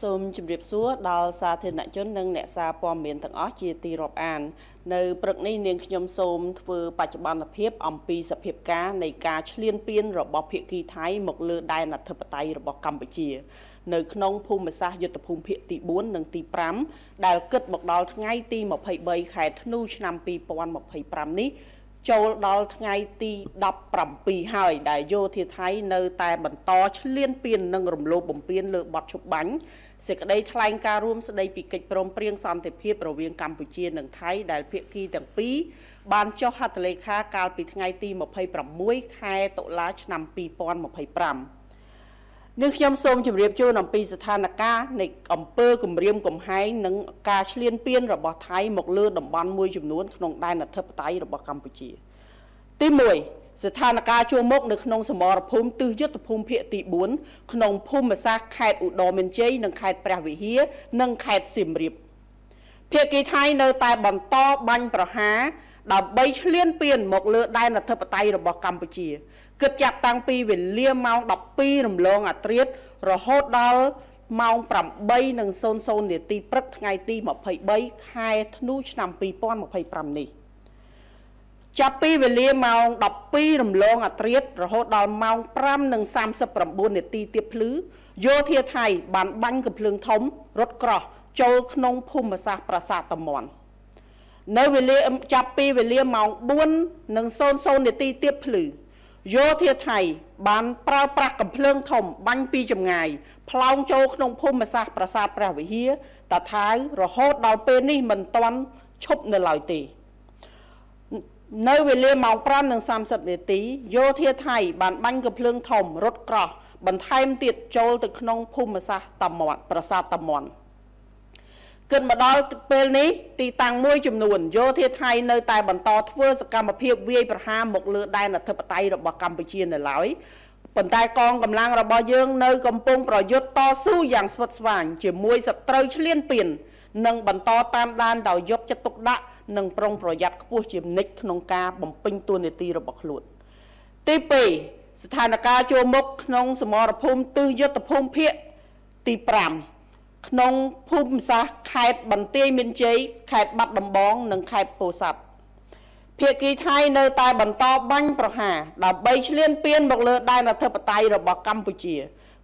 សូមជម្រាបសួរដល់សាធារណជននិងអ្នកសារព័ត៌មានទាំងអស់ជាទីរាប់អាននៅព្រឹកនេះនាងខ្ញុំសូមធ្វើបច្ចុប្បន្នភាពអំពីសភាពការនៃការឈ្លានពានរបស់ភាគីថៃមកលើដែនអធិបតេយ្យរបស់កម្ពុជានៅក្នុងភូមិសាស្ត្រយុទ្ធភូមិភាគទី4និងទី5ដែលគិតមកដល់ថ្ងៃទី23ខែធ្នូឆ្នាំ2025នេះចូលដល់ថ្ងៃទី17ហើយដែលយោធាថៃនៅតែបន្តឈ្លានពាននិងរំលោភបំពានលើបទឈប់បាញ់សេចក្តីថ្លែងការណ៍រួមស្តីពីកិច្ចព្រមព្រៀងសន្តិភាពរវាងកម្ពុជានិងថៃដែលភាគីទាំងពីរបានចុះហត្ថលេខាកាលពីថ្ងៃទី26ខែតុលាឆ្នាំ2025នេះខ្ញុំសូមជម្រាបជូនអំពីស្ថានភាពនៃអំពើគំរាមកំហែងនិងការឈ្លានពានរបស់ថៃមកលើតំបន់មួយចំនួនក្នុងដែនអធិបតេយ្យរបស់កម្ពុជាទី1ស្ថានភាពជួរមុខនៅក្នុងសមរភូមិទិសយុទ្ធភូមិភាគទី4ក្នុងភូមិសាស្ត្រខេត្តឧត្តរមានជ័យនិងខេត្តព្រះវិហារនិងខេត្តសៀមរាបភាគីថៃនៅតែបន្តបាញ់ប្រហារដើម្បីឈ្លានពានមកលើដែនអធិបតេយ្យរបស់កម្ពុជាគិតចាប់តាំងពីវេលាម៉ោង12រំលងអាធ្រាត្ររហូតដល់ម៉ោង8:00នាទីព្រឹកថ្ងៃទី23ខែធ្នូឆ្នាំ2025នេះចាប់ពីវេលាម៉ោង12រំលងអាធ្រាត្ររហូតដល់ម៉ោង5:39នាទីទៀតភ្លឺយោធាថៃបានបាញ់កាំភ្លើងធំរថក្រោះចូលក្នុងភូមិសាស្ត្រប្រាសាទតាមាន់នៅវេលាចាប់ពីវេលាម៉ោង4:00នាទីទៀតភ្លឺយោធាថៃបានប្រើប្រាស់កាំភ្លើងធំបាញ់ពីចម្ងាយផ្លោងចូលក្នុងភូមិសាស្ត្រប្រាសាទព្រះវិហារតាថាវរហូតដល់ពេលនេះមិនទាន់ឈប់នៅឡើយទេនៅវេលាម៉ោង5:30នាទីយោធាថៃបានបាញ់កាំភ្លើងធំរថក្រោះបន្ថែមទៀតចូលទៅក្នុងភូមិសាស្ត្រតាមាន់ប្រាសាទតាមាន់គិតមកដល់ពេលនេះទីតាំងមួយចំនួនយោធាថៃនៅតែបន្តធ្វើសកម្មភាពវាយប្រហារមកលើដែនអធិបតេយ្យរបស់កម្ពុជានៅឡើយប៉ុន្តែកងកម្លាំងរបស់យើងនៅកំពុងប្រយុទ្ធតស៊ូយ៉ាងស្វិតស្វាញជាមួយសត្រូវឈ្លានពាននិងបន្តតាមដានដោយយកចិត្តទុកដាក់និងប្រុងប្រយ័ត្នខ្ពស់ជានិច្ចក្នុងការបំពេញតួនាទីរបស់ខ្លួនទី2ស្ថានភាពជួរមុខក្នុងសមរភូមិទិសយុទ្ធភូមិភាគទី5ក្នុងភូមិសាស្ត្រខេត្តបន្ទាយមានជ័យខេត្តបាត់ដំបងនិងខេត្តពោធិ៍សាត់ភាគីថៃនៅតែបន្តបាញ់ប្រហារដើម្បីឈ្លានពានមកលើដែនអធិបតេយ្យរបស់កម្ពុជា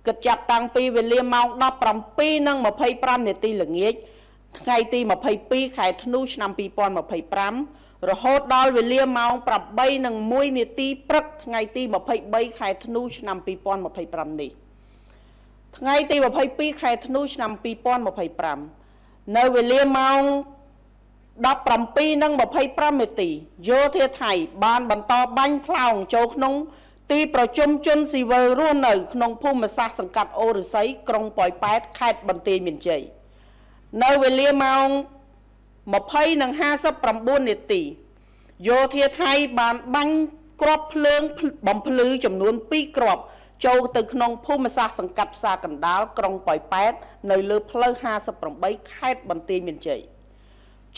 គិតចាប់តាំងពីវេលាម៉ោង17:25នាទីល្ងាចថ្ងៃទី22ខែធ្នូឆ្នាំ2025រហូតដល់វេលាម៉ោង8:01នាទីព្រឹកថ្ងៃទី23ខែធ្នូឆ្នាំ2025នេះថ្ងៃទី22ខែធ្នូឆ្នាំ2025នៅវេលាម៉ោង17:25នាទីយោធាថៃបានបន្តបាញ់ផ្លោងចូលក្នុងទីប្រជុំជនស៊ីវិលរស់នៅក្នុងភូមិសាស្ត្រសង្កាត់អូរស័យក្រុងប៉ោយប៉ែតខេត្តបន្ទាយមានជ័យនៅវេលាម៉ោង20:59នាទីយោធាថៃបានបាញ់គ្រាប់ភ្លើងបំភ្លឺចំនួន2គ្រាប់ចូលទៅក្នុងភូមិសាស្ត្រសង្កាត់ផ្សារកណ្ដាលក្រុងប៉ោយប៉ែតនៅលើផ្លូវ58ខេត្តបន្ទាយមានជ័យ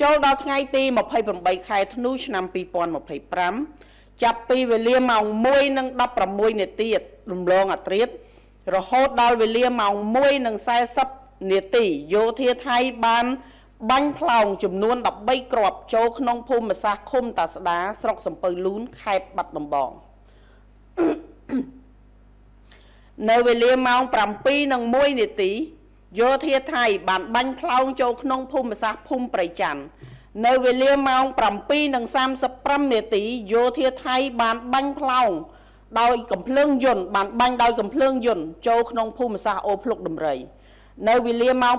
ចូលដល់ថ្ងៃទី28ខែធ្នូឆ្នាំ2025ចាប់ពីវេលាម៉ោង1:16នាទីរំលងអាធ្រាត្ររហូតដល់វេលាម៉ោង1:40នាទីយោធាថៃបានបាញ់ផ្លោងចំនួន13គ្រាប់ចូលក្នុងភូមិសាស្ត្រឃុំតាស្ដាស្រុកសំពៅលូនខេត្តបាត់ដំបងនៅវេលាម៉ោង7:01នាទីយោធាថៃបានបាញ់ផ្លោងចូលក្នុងភូមិសាស្ត្រភូមិព្រៃច័ន្ទនៅវេលាម៉ោង7:35នាទីយោធាថៃបានបាញ់ផ្លោងដោយកាំភ្លើងយន្តចូលក្នុងភូមិសាស្ត្រអូភ្លុកដំរីនៅវេលាម៉ោង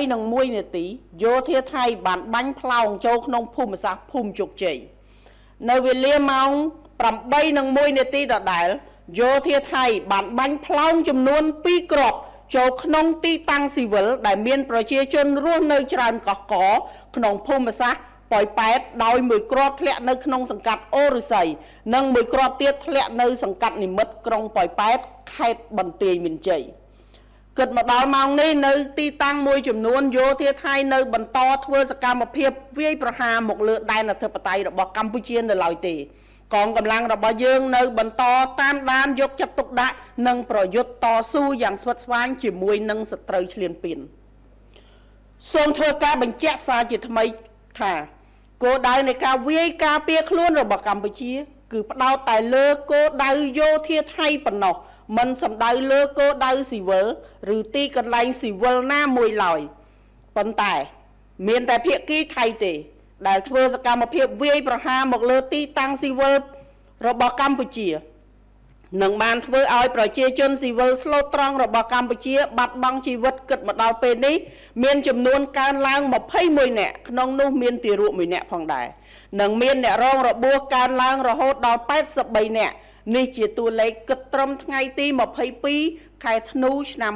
8:01នាទីយោធាថៃបានបាញ់ផ្លោងចូលក្នុងភូមិសាស្ត្រភូមិជោគជ័យនៅវេលាម៉ោង8:01នាទីដដែលយោធាថៃបានបាញ់ផ្លោងចំនួន2គ្រាប់ចូលក្នុងទីតាំងស៊ីវិលដែលមានប្រជាជនរស់នៅច្រើនកកកក្នុងភូមិសាស្ត្រប៉ោយប៉ែតដោយមួយគ្រាប់ធ្លាក់នៅក្នុងសង្កាត់អូរស័យនិងមួយគ្រាប់ទៀតធ្លាក់នៅសង្កាត់និមិត្តក្រុងប៉ោយប៉ែតខេត្តបន្ទាយមានជ័យគិតមកដល់ម៉ោងនេះនៅទីតាំងមួយចំនួនយោធាថៃនៅបន្តធ្វើសកម្មភាពវាយប្រហារមកលើដែនអធិបតេយ្យរបស់កម្ពុជានៅឡើយទេ កងកម្លាំងរបស់យើងនៅបន្តតាមដានយកចិត្តទុកដាក់និងប្រយុទ្ធតស៊ូយ៉ាងស្វិតស្វាញជាមួយនឹងសត្រូវឈ្លានពានសូមធ្វើការបញ្ជាក់សារជាថ្មីថាគោលដៅនៃការវាយការពារខ្លួនរបស់កម្ពុជាគឺផ្ដោតតែលើគោលដៅយោធាថៃប៉ុណ្ណោះមិនសំដៅលើគោលដៅស៊ីវិលឬទីកន្លែងស៊ីវិលណាមួយឡើយប៉ុន្តែមានតែភាគីថៃទេដែលធ្វើសកម្មភាពវាយប្រហារមកលើទីតាំងស៊ីវិលរបស់កម្ពុជានឹងបានធ្វើឲ្យប្រជាជនស៊ីវិលស្លូតត្រង់របស់កម្ពុជាបាត់បង់ជីវិតគិតមកដល់ពេលនេះមានចំនួនកើនឡើង21នាក់ក្នុងនោះមានទារក1នាក់ផងដែរនិងមានអ្នករងរបួសកើនឡើងរហូតដល់83នាក់នេះជាតួលេខគិតត្រឹមថ្ងៃទី22ខែធ្នូឆ្នាំ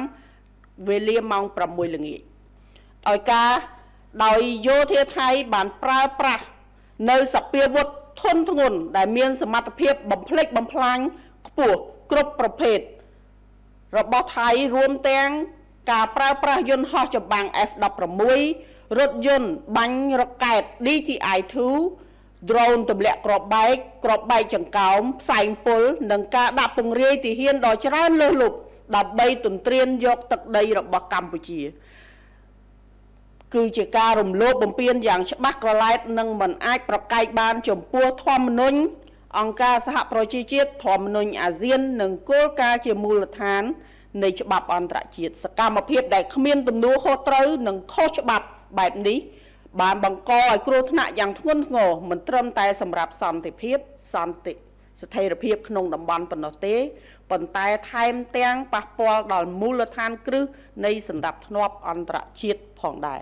2025វេលាម៉ោង6ល្ងាចឲ្យការដោយយោធាថៃបានប្រើប្រាស់នៅសពាវុធធនធ្ងន់ដែលមានសមត្ថភាពបំផ្លិចបំផ្លាញខ្ពស់គ្រប់ប្រភេទរបស់ថៃរួមទាំងការប្រើប្រាស់យន្តហោះចម្បាំង F-16 រថយន្តបាញ់រ៉ុកែត DTI-2 drone ទម្លាក់គ្រាប់បែកចង្កោមផ្សែងពុលនិងការដាក់ពង្រាយទាហានដ៏ច្រើនលើសលប់ដើម្បីទន្ទ្រានយកទឹកដីរបស់កម្ពុជាគឺជាការរំលោភបំពានយ៉ាងច្បាស់ក្រឡែតនិងមិនអាចប្រកែកបានចំពោះធម្មនុញ្ញអង្គការសហប្រជាជាតិធម្មនុញ្ញអាស៊ាននិងគោលការណ៍ជាមូលដ្ឋាននៃច្បាប់អន្តរជាតិសកម្មភាពដែលគ្មានទំនួលខុសត្រូវនិងខុសច្បាប់បែបនេះបានបង្កឲ្យគ្រោះថ្នាក់យ៉ាងធ្ងន់ធ្ងរមិនត្រឹមតែសម្រាប់សន្តិភាពស្ថិរភាពក្នុងតំបន់ប៉ុណ្ណោះទេប៉ុន្តែថែមទាំងប៉ះពាល់ដល់មូលដ្ឋានគ្រឹះនៃសណ្ដាប់ធ្នាប់អន្តរជាតិផងដែរ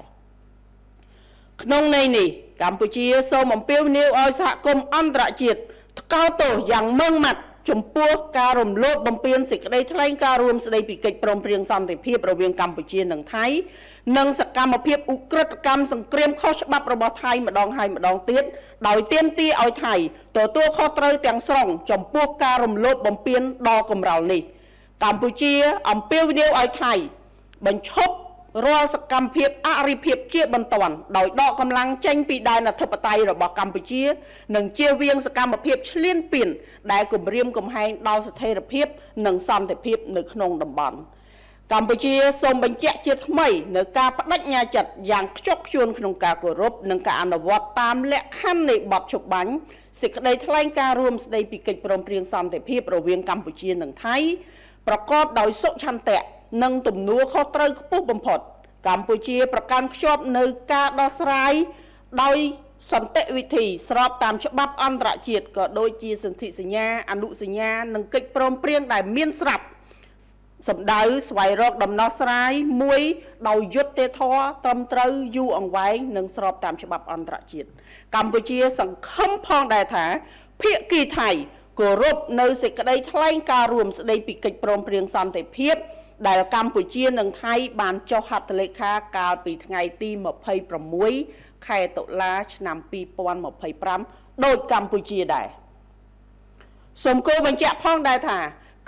ក្នុងន័យនេះកម្ពុជាសូមអំពាវនាវឲ្យសហគមន៍អន្តរជាតិថ្កោលទោសយ៉ាងម៉ឺងម៉ាត់ចំពោះការរំលោភបំពានសេចក្តីថ្លែងការណ៍រួមស្តីពីកិច្ចព្រមព្រៀងសន្តិភាពរវាងកម្ពុជានិងថៃនិងសកម្មភាពឧក្រិដ្ឋកម្មសង្គ្រាមខុសច្បាប់របស់ថៃម្ដងហើយម្ដងទៀតដោយទាមទារឲ្យថៃទទួលខុសត្រូវទាំងស្រុងចំពោះការរំលោភបំពានដ៏កម្រោលនេះកម្ពុជាអំពាវនាវឲ្យថៃបញ្ឈប់រាល់សកម្មភាពអរិភាពជាបន្ទាន់ដោយដកកម្លាំងចេញពីដែនអធិបតេយ្យរបស់កម្ពុជានិងជៀសវាងសកម្មភាពឈ្លានពានដែលគំរាមកំហែងដល់ស្ថិរភាពនិងសន្តិភាពនៅក្នុងតំបន់កម្ពុជាសូមបញ្ជាក់ជាថ្មីនៅការបដិញ្ញាចិត្តយ៉ាងខ្ជាប់ខ្ជួនក្នុងការគោរពនិងការអនុវត្តតាមលក្ខខណ្ឌនៃបទច្បាញ់សេចក្តីថ្លែងការណ៍រួមស្តីពីកិច្ចព្រមព្រៀងសន្តិភាពរវាងកម្ពុជានិងថៃប្រកបដោយសុឆន្ទៈនិងទំនួលខុសត្រូវខ្ពស់បំផុតកម្ពុជាប្រកាន់ខ្ជាប់នៅការដោះស្រាយដោយសន្តិវិធីស្របតាមច្បាប់អន្តរជាតិក៏ដូចជាសន្ធិសញ្ញាអនុសញ្ញានិងកិច្ចព្រមព្រៀងដែលមានស្រាប់សម្ដៅស្វែងរកដំណោះស្រាយមួយដោយយុត្តិធម៌ត្រឹមត្រូវយូរអង្វែងនិងស្របតាមច្បាប់អន្តរជាតិកម្ពុជាសង្ឃឹមផងដែរថាភាគីថៃគោរពនៅសេចក្តីថ្លែងការណ៍រួមស្តីពីកិច្ចព្រមព្រៀងសន្តិភាពដែលកម្ពុជានិងថៃបានចុះហត្ថលេខាកាលពីថ្ងៃទី26ខែតុលាឆ្នាំ2025ដោយកម្ពុជាដែរសូមគោលបញ្ជាក់ផងដែរថា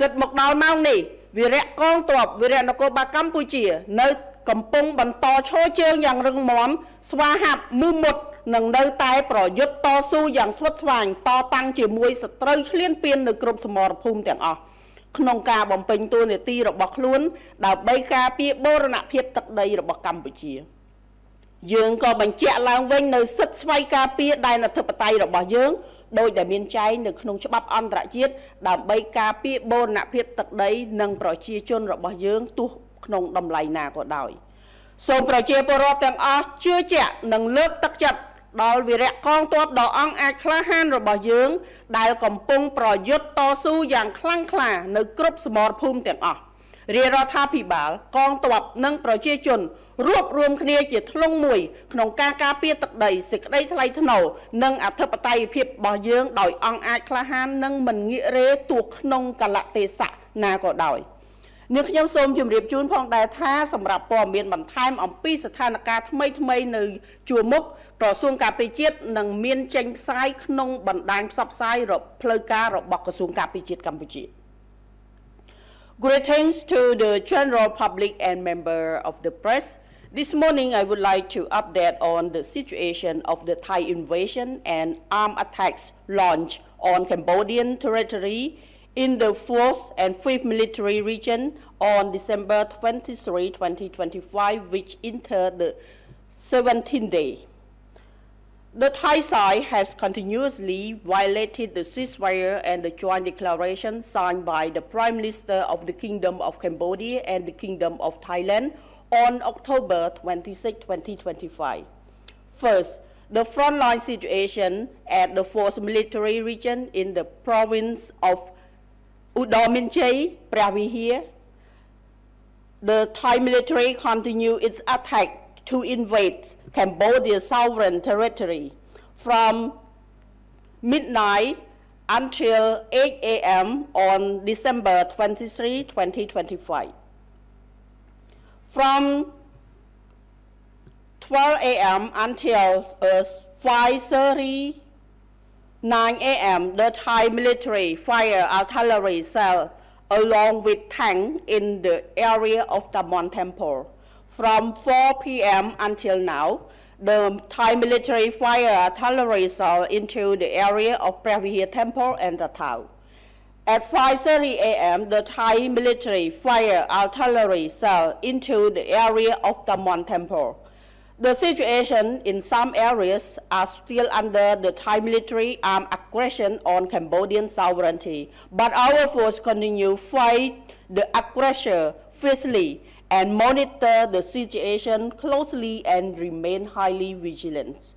គិតមកដល់ម៉ោងនេះវីរៈកងទ័ពវីរៈនគរបាលកម្ពុជានៅកំពុងបន្តឈរជើងយ៉ាងរឹងមាំស្វាហាប់មូមុតនិងនៅតែប្រយុទ្ធតស៊ូយ៉ាងស្វិតស្វាញតតាំងជាមួយសត្រូវឈ្លានពាននៅគ្រប់សមរភូមិទាំងអស់ក្នុងការបំពេញតួនាទីរបស់ខ្លួនដើម្បីការពារបូរណភាពទឹកដីរបស់កម្ពុជាយើងក៏បញ្ជាក់ឡើងវិញនៅសិទ្ធិស្វ័យការពារដែនអធិបតេយ្យរបស់យើងដោយដែលមានចែងនៅក្នុងច្បាប់អន្តរជាតិដើម្បីការពារបូរណភាពទឹកដីនិងប្រជាជនរបស់យើងទោះក្នុងតម្លៃណាក៏ដោយសូមប្រជាពលរដ្ឋទាំងអស់ជឿជាក់និងលើកទឹកចិត្តដល់វីរៈកងទ័ពដ៏អង់អាចក្លាហានរបស់យើងដែលកំពុងប្រយុទ្ធតស៊ូយ៉ាងខ្លាំងក្លានៅគ្រប់សមរភូមិទាំងអស់រាជរដ្ឋាភិបាលកងទ័ពនិងប្រជាជនរួបរวมគ្នាជាធ្លុងមួយក្នុងការការពារទឹកដីសេចក្តីថ្លៃថ្នូរនិងអធិបតេយ្យភាពរបស់យើងដោយអង្គអាចក្លាហាននិងមិនងាករេទោះក្នុងកលៈទេសៈណាក៏ដោយនេះខ្ញុំសូមជម្រាបជូនផងដែរថាសម្រាប់ព័ត៌មានបន្ថែមអំពីស្ថានភាពថ្មីនៅជួរមុខក្រសួងការពារជាតិនឹងមានចេញផ្សាយក្នុងបណ្ដាញផ្សព្វផ្សាយផ្លូវការរបស់ក្រសួងការពារជាតិកម្ពុជា Greetings to the general public and member of the press. This morning, I would like to update on the situation of the Thai invasion and armed attacks launched on Cambodian territory in the 4th and 5th Military Region on December 23, 2025, which entered the 17th day. The Thai side has continuously violated the ceasefire and the joint declaration signed by the Prime Minister of the Kingdom of Cambodia and the Kingdom of Thailand on October 26, 2025. First, the frontline situation at the 4th Military Region in the province of Udon Minchai, Preah Vihear. The Thai military continued its attack to invade Cambodia's sovereign territory from midnight until 8 a.m. on December 23, 2025. From 12 a.m. until 5:39 a.m., the Thai military fired artillery shells along with tanks in the area of Tamon Temple. From 4 p.m. until now, the Thai military fired artillery shells into the area of Preah Vihear Temple and the town. At 5:30 a.m., the Thai military fired artillery shells into the area of Tamon Temple. The situation in some areas are still under the Thai military armed aggression on Cambodian sovereignty, but our force continue to fight the aggressor fiercely and monitor the situation closely and remain highly vigilant.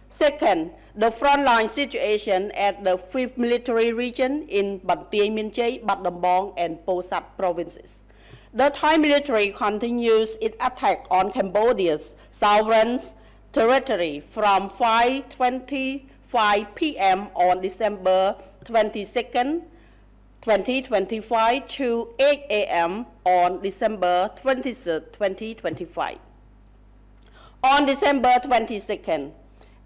Second, the frontline situation at the 5th Military Region in Ban Tieng Mien Chey, Bat Dambong, and Posat provinces. The Thai military continues its attack on Cambodia's sovereign territory from 5:25 p.m. on December 22, 2025 to 8 a.m. on December 23, 2025. On December 22nd,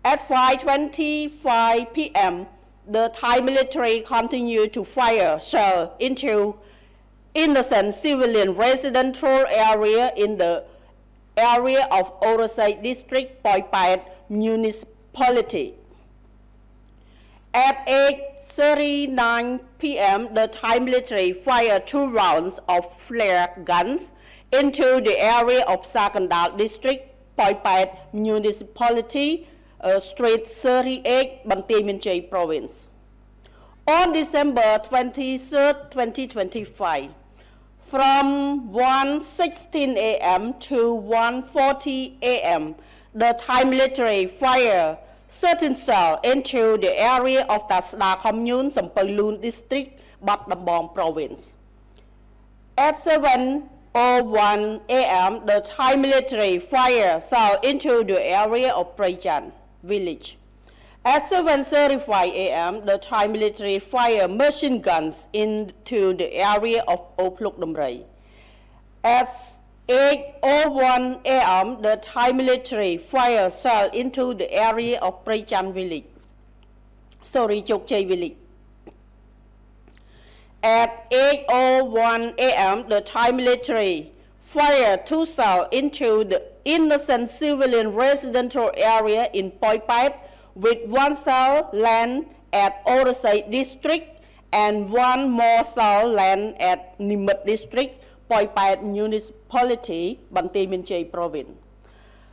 at 5:25 p.m., the Thai military continued to fire shells into innocent civilian residential area in the area of Orasai District, Poipat Municipality. At 8:39 p.m., the Thai military fired 2 rounds of flare guns into the area of Sakandal District, Poipat Municipality, Street 38, Ban Tieng Mien Chey Province. On December 23, 2025, from 1:16 a.m. to 1:40 a.m., the Thai military fired certain shells into the area of Tasda Commune, Sampalun District, Bat Dambong Province. At 7:01 a.m., the Thai military fired shells into the area of Prejan village. At 7:35 a.m., the Thai military fired machine guns into the area of Opluk Damrei. At 8:01 a.m., the Thai military fired shells into the area of Prejan village. Chokchei village. At 8:01 a.m., the Thai military fired 2 shells into the innocent civilian residential area in Poipat, with 1 shell land at Orasai District and 1 more shell land at Nimet District, Poipat Municipality, Ban Tieng Mien Chey Province.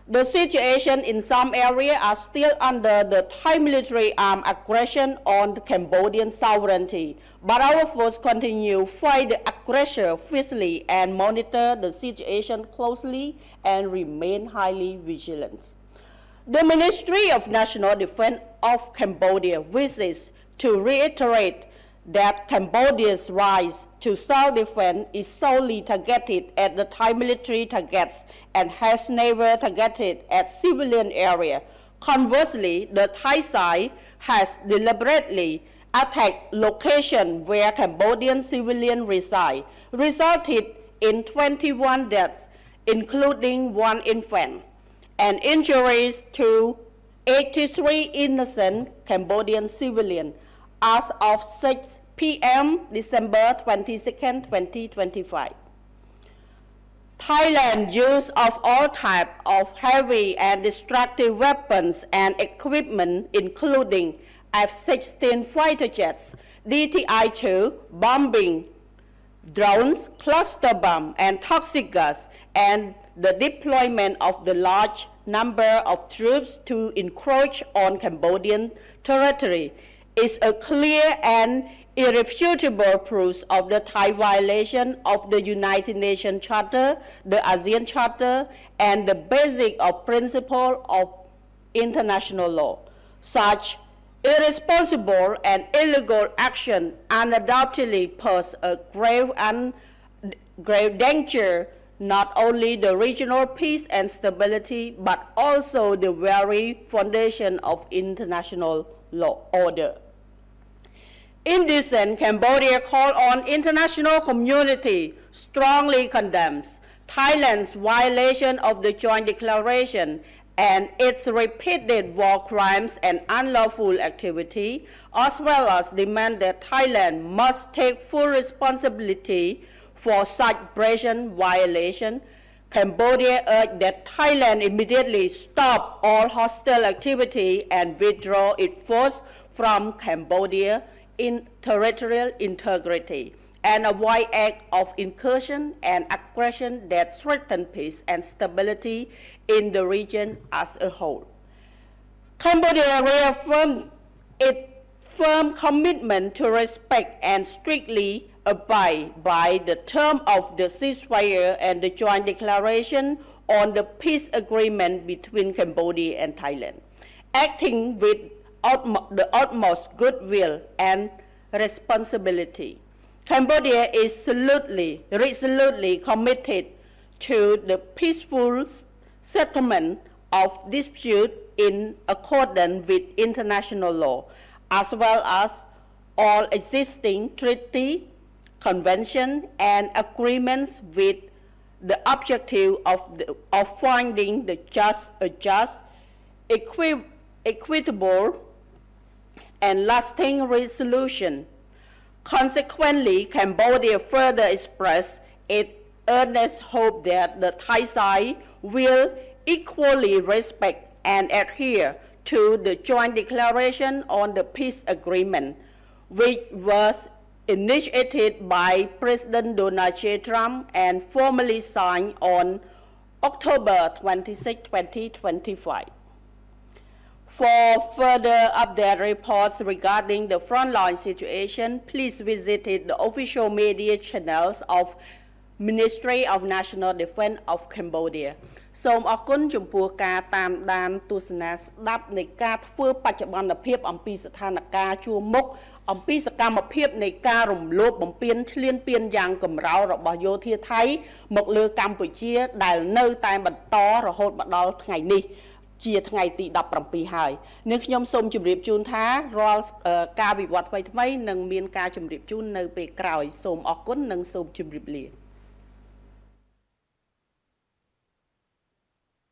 The situation in some areas are still under the Thai military armed aggression on the Cambodian sovereignty, but our force continue to fight the aggressor fiercely and monitor the situation closely and remain highly vigilant. The Ministry of National Defense of Cambodia wishes to reiterate that Cambodia's right to self-defense is solely targeted at the Thai military targets and has never targeted at civilian areas. Conversely, the Thai side has deliberately attacked locations where Cambodian civilians reside, resulted in 21 deaths, including 1 infant, and injuries to 83 innocent Cambodian civilians as of 6 p.m. December 22, 2025. Thailand's use of all types of heavy and destructive weapons and equipment, including F-16 fighter jets, DTI-2, bombing, drones, cluster bomb, and toxic gas, and the deployment of the large number of troops to encroach on Cambodian territory is a clear and irrefutable proof of the Thai violation of the United Nations Charter, the ASEAN Charter, and the basic principle of international law. Such irresponsible and illegal action undoubtedly pose a grave danger not only the regional peace and stability, but also the very foundation of international law order. In this sense, Cambodia called on international community strongly condemns Thailand's violation of the joint declaration and its repeated war crimes and unlawful activity, as well as demand that Thailand must take full responsibility for such brazen violation. Cambodia urged that Thailand immediately stop all hostile activity and withdraw its force from Cambodia in territorial integrity and avoid acts of incursion and aggression that threaten peace and stability in the region as a whole. Cambodia reaffirmed its firm commitment to respect and strictly abide by the term of the ceasefire and the joint declaration on the peace agreement between Cambodia and Thailand, acting with the utmost goodwill and responsibility. Cambodia is resolutely committed to the peaceful settlement of dispute in accordance with international law, as well as all existing treaty, convention, and agreements with the objective of finding a just, equitable, and lasting resolution. Consequently, Cambodia further expressed its earnest hope that the Thai side will equally respect and adhere to the joint declaration on the peace agreement, which was initiated by President Donald J. Trump and formally signed on October 26, 2025. For further update reports regarding the frontline situation, please visit the official media channels of Ministry of National Defense of Cambodia. សូមអរគុណចំពោះការតាមដានទស្សនាស្ដាប់នៃការធ្វើបច្ចុប្បន្នភាពអំពីស្ថានភាពជួរមុខអំពីសកម្មភាពនៃការរំលោភបំពានឈ្លានពានយ៉ាងកម្រោលរបស់យោធាថៃមកលើកម្ពុជាដែលនៅតែបន្តរហូតមកដល់ថ្ងៃនេះជាថ្ងៃទី17ហើយនឹងខ្ញុំសូមជម្រាបជូនថារាល់ការវិវត្តថ្មីៗនឹងមានការជម្រាបជូននៅពេលក្រោយសូមអរគុណនិងសូមជម្រាបលា